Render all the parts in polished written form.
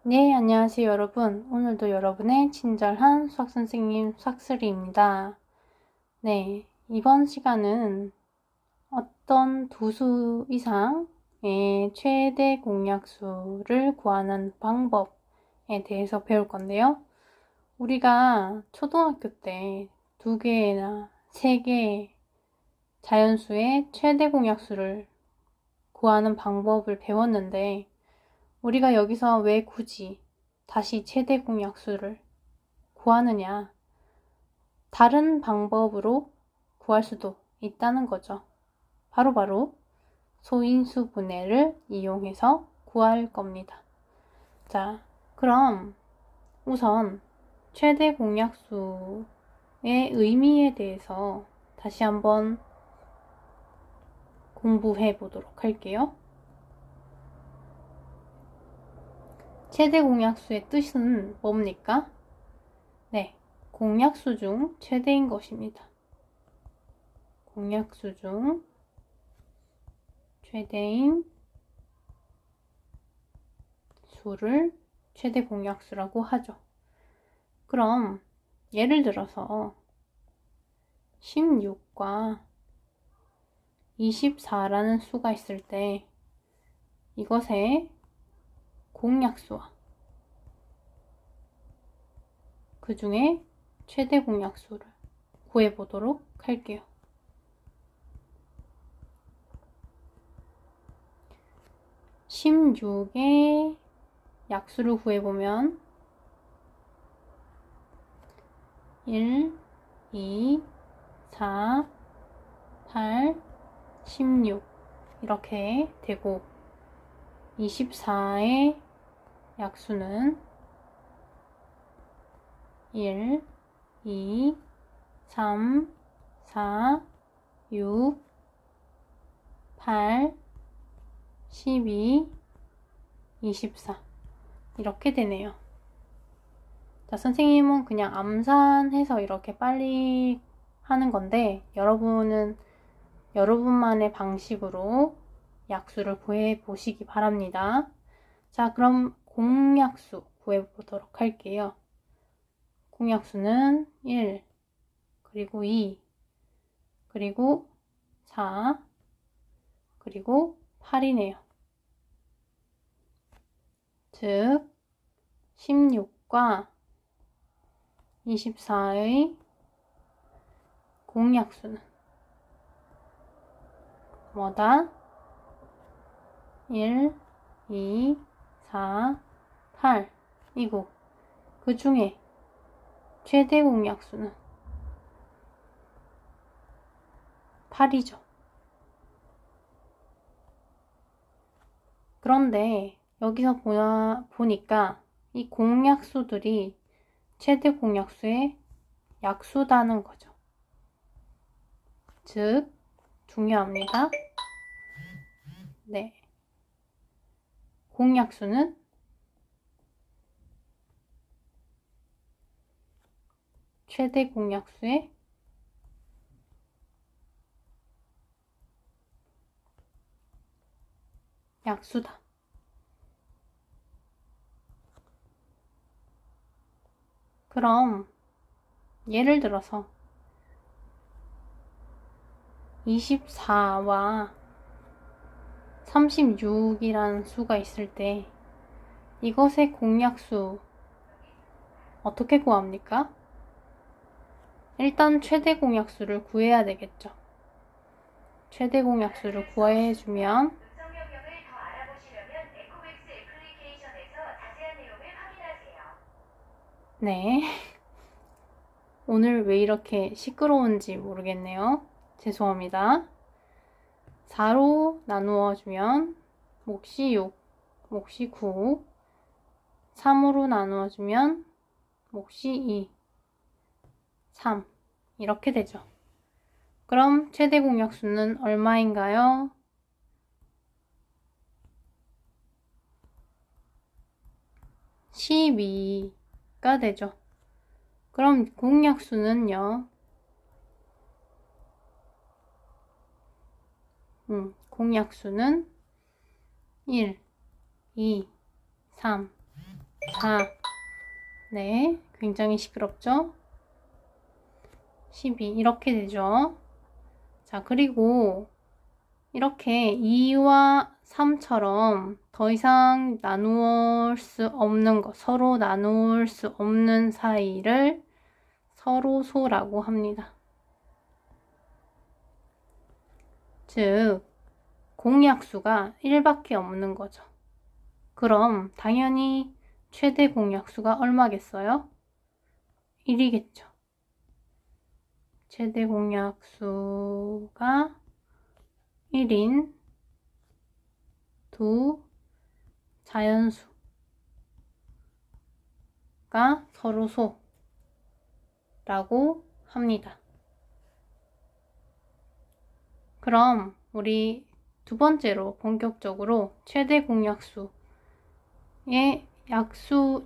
네, 안녕하세요, 여러분. 오늘도 여러분의 친절한 수학선생님 수학슬이입니다. 네, 이번 시간은 어떤 두 수 이상의 최대 공약수를 구하는 방법에 대해서 배울 건데요. 우리가 초등학교 때 2개나 3개의 자연수의 최대 공약수를 구하는 방법을 배웠는데, 우리가 여기서 왜 굳이 다시 최대 공약수를 구하느냐? 다른 방법으로 구할 수도 있다는 거죠. 바로바로 소인수분해를 이용해서 구할 겁니다. 자, 그럼 우선 최대 공약수의 의미에 대해서 다시 한번 공부해 보도록 할게요. 최대 공약수의 뜻은 뭡니까? 네, 공약수 중 최대인 것입니다. 공약수 중 최대인 수를 최대 공약수라고 하죠. 그럼 예를 들어서 16과 24라는 수가 있을 때 이것의 공약수와 그 중에 최대 공약수를 구해보도록 할게요. 16의 약수를 구해보면 1, 2, 4, 8, 16 이렇게 되고 24의 약수는 1, 2, 3, 4, 6, 8, 12, 24 이렇게 되네요. 자, 선생님은 그냥 암산해서 이렇게 빨리 하는 건데 여러분은 여러분만의 방식으로 약수를 구해보시기 바랍니다. 자, 그럼 공약수 구해보도록 할게요. 공약수는 1, 그리고 2, 그리고 4, 그리고 8이네요. 즉, 16과 24의 공약수는 뭐다? 1, 2, 4, 8 이고 그 중에 최대 공약수는 8이죠. 그런데 여기서 보니까 이 공약수들이 최대 공약수의 약수다는 거죠. 즉, 중요합니다. 네. 공약수는 최대 공약수의 약수다. 그럼 예를 들어서 24와 36이라는 수가 있을 때 이것의 공약수 어떻게 구합니까? 일단 최대 공약수를 구해야 되겠죠. 최대 공약수를 구해주면 네. 오늘 왜 이렇게 시끄러운지 모르겠네요. 죄송합니다. 4로 나누어주면 몫이 6, 몫이 9, 3으로 나누어주면 몫이 2, 3 이렇게 되죠. 그럼 최대 공약수는 얼마인가요? 12가 되죠. 그럼 공약수는요? 공약수는 1, 2, 3, 4. 네, 굉장히 시끄럽죠? 12. 이렇게 되죠. 자, 그리고 이렇게 2와 3처럼 더 이상 나누을 수 없는 것, 서로 나누을 수 없는 사이를 서로소라고 합니다. 즉, 공약수가 1밖에 없는 거죠. 그럼 당연히 최대 공약수가 얼마겠어요? 1이겠죠. 최대 공약수가 1인 두 자연수가 서로소라고 합니다. 그럼 우리 두 번째로 본격적으로 최대 공약수의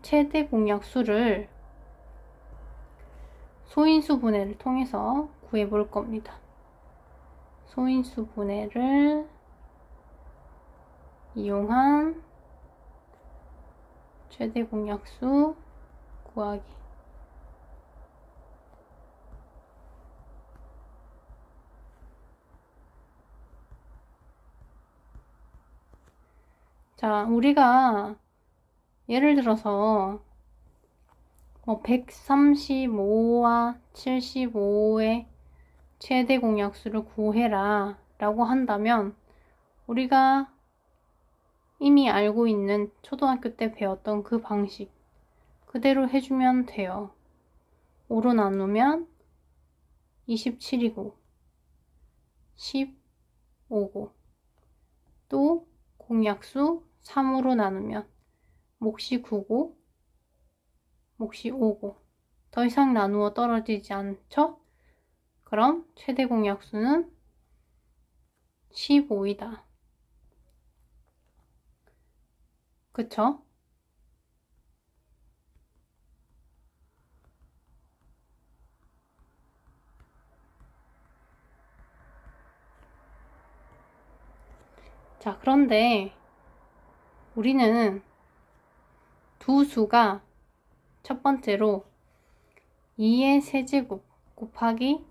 최대 공약수를 소인수 분해를 통해서 구해볼 겁니다. 소인수 분해를 이용한 최대 공약수 구하기. 자, 우리가 예를 들어서 135와 75의 최대 공약수를 구해라 라고 한다면 우리가 이미 알고 있는 초등학교 때 배웠던 그 방식 그대로 해주면 돼요. 5로 나누면 27이고 15고 또 공약수 3으로 나누면 몫이 9고 몫이 5고 더 이상 나누어 떨어지지 않죠? 그럼 최대 공약수는 15이다. 그쵸? 자, 그런데 우리는 두 수가 첫 번째로 2의 세제곱 곱하기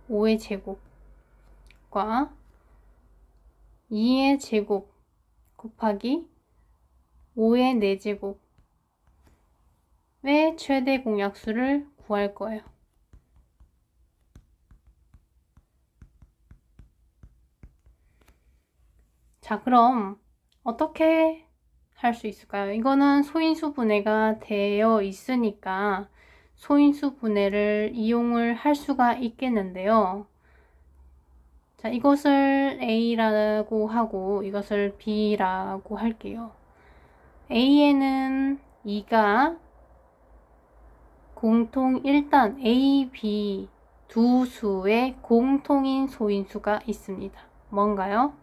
5의 제곱과 2의 제곱 곱하기 5의 4제곱의 최대 공약수를 구할 거예요. 자, 그럼 어떻게 할 수 있을까요? 이거는 소인수 분해가 되어 있으니까 소인수 분해를 이용을 할 수가 있겠는데요. 자, 이것을 A라고 하고 이것을 B라고 할게요. A에는 2가 일단 A, B 두 수의 공통인 소인수가 있습니다. 뭔가요?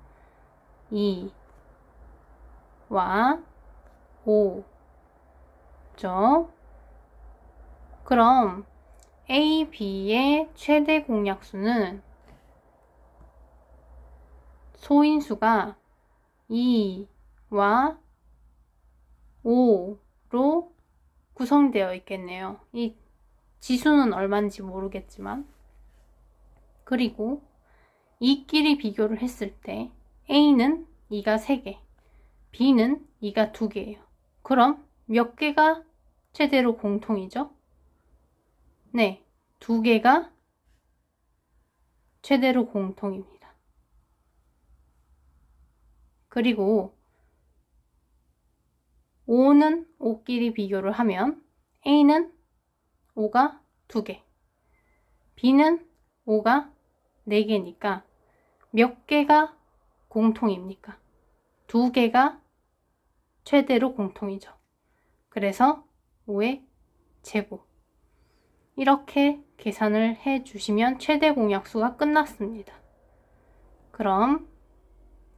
2와 5죠. 그럼 A, B의 최대 공약수는 소인수가 2와 5로 구성되어 있겠네요. 이 지수는 얼마인지 모르겠지만. 그리고 이끼리 비교를 했을 때 A는 2가 3개, B는 2가 2개예요. 그럼 몇 개가 최대로 공통이죠? 네, 2개가 최대로 공통입니다. 그리고 5는 5끼리 비교를 하면 A는 5가 2개, B는 5가 4개니까 몇 개가 공통입니까? 2개가 최대로 공통이죠. 그래서 5의 제곱. 이렇게 계산을 해주시면 최대 공약수가 끝났습니다. 그럼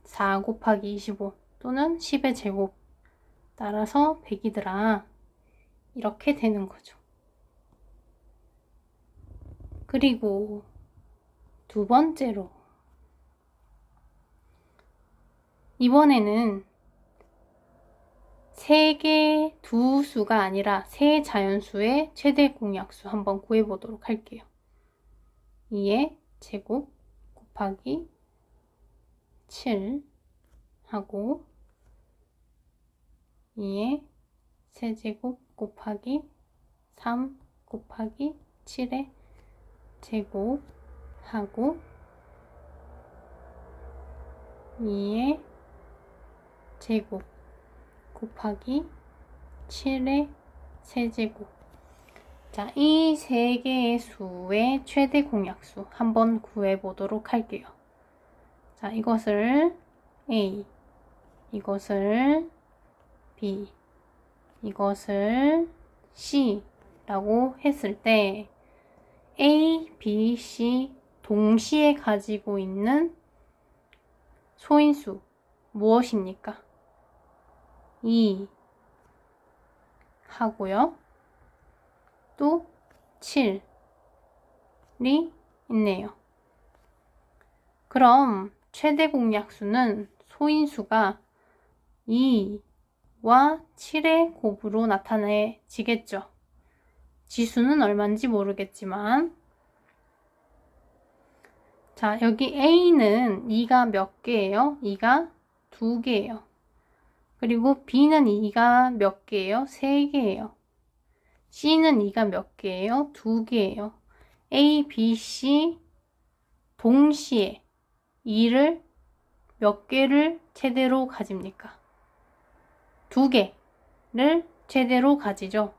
4 곱하기 25 또는 10의 제곱 따라서 100이더라. 이렇게 되는 거죠. 그리고 두 번째로 이번에는 세 개, 두 수가 아니라 세 자연수의 최대 공약수 한번 구해보도록 할게요. 2의 제곱 곱하기 7 하고 2의 세제곱 곱하기 3 곱하기 7의 제곱 하고 2의 제곱 곱하기 7의 세제곱. 자, 이 세 개의 수의 최대 공약수 한번 구해보도록 할게요. 자, 이것을 A, 이것을 B, 이것을 C라고 했을 때 A, B, C 동시에 가지고 있는 소인수 무엇입니까? 2 하고요. 또 7이 있네요. 그럼 최대 공약수는 소인수가 2와 7의 곱으로 나타내지겠죠. 지수는 얼마인지 모르겠지만, 자, 여기 A는 2가 몇 개예요? 2가 2개예요. 그리고 B는 2가 몇 개예요? 3개예요. C는 2가 몇 개예요? 2개예요. A, B, C 동시에 2를 몇 개를 최대로 가집니까? 2개를 최대로 가지죠.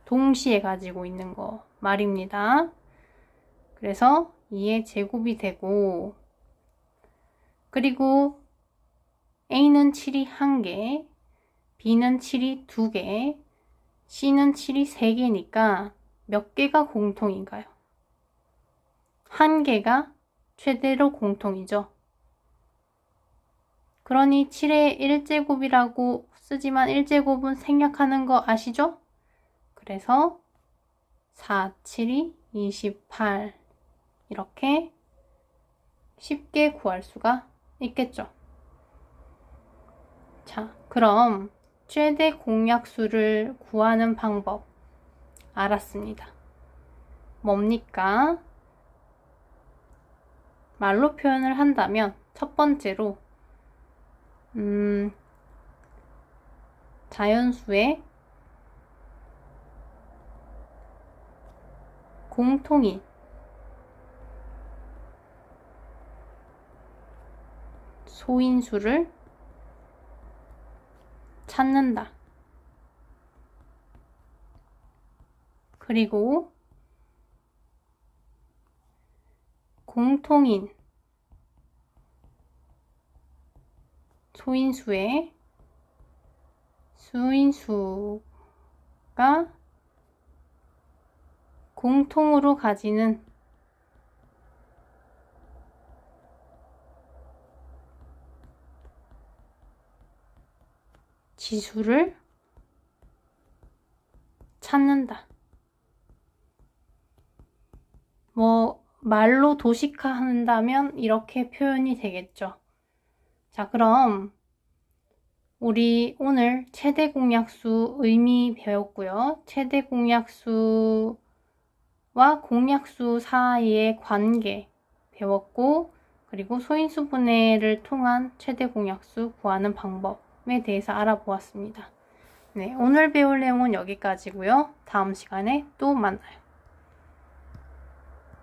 동시에 가지고 있는 거 말입니다. 그래서 2의 제곱이 되고, 그리고 A는 7이 1개, B는 7이 2개, C는 7이 3개니까 몇 개가 공통인가요? 1개가 최대로 공통이죠. 그러니 7의 1제곱이라고 쓰지만 1제곱은 생략하는 거 아시죠? 그래서 4, 7이 28 이렇게 쉽게 구할 수가 있겠죠. 자, 그럼 최대 공약수를 구하는 방법 알았습니다. 뭡니까? 말로 표현을 한다면 첫 번째로 자연수의 공통인 소인수를 찾는다. 그리고 공통인 소인수의 수인수가 공통으로 가지는 지수를 찾는다. 말로 도식화한다면 이렇게 표현이 되겠죠. 자, 그럼 우리 오늘 최대 공약수 의미 배웠고요. 최대 공약수와 공약수 사이의 관계 배웠고, 그리고 소인수 분해를 통한 최대 공약수 구하는 방법에 대해서 알아보았습니다. 네, 오늘 배울 내용은 여기까지고요. 다음 시간에 또 만나요.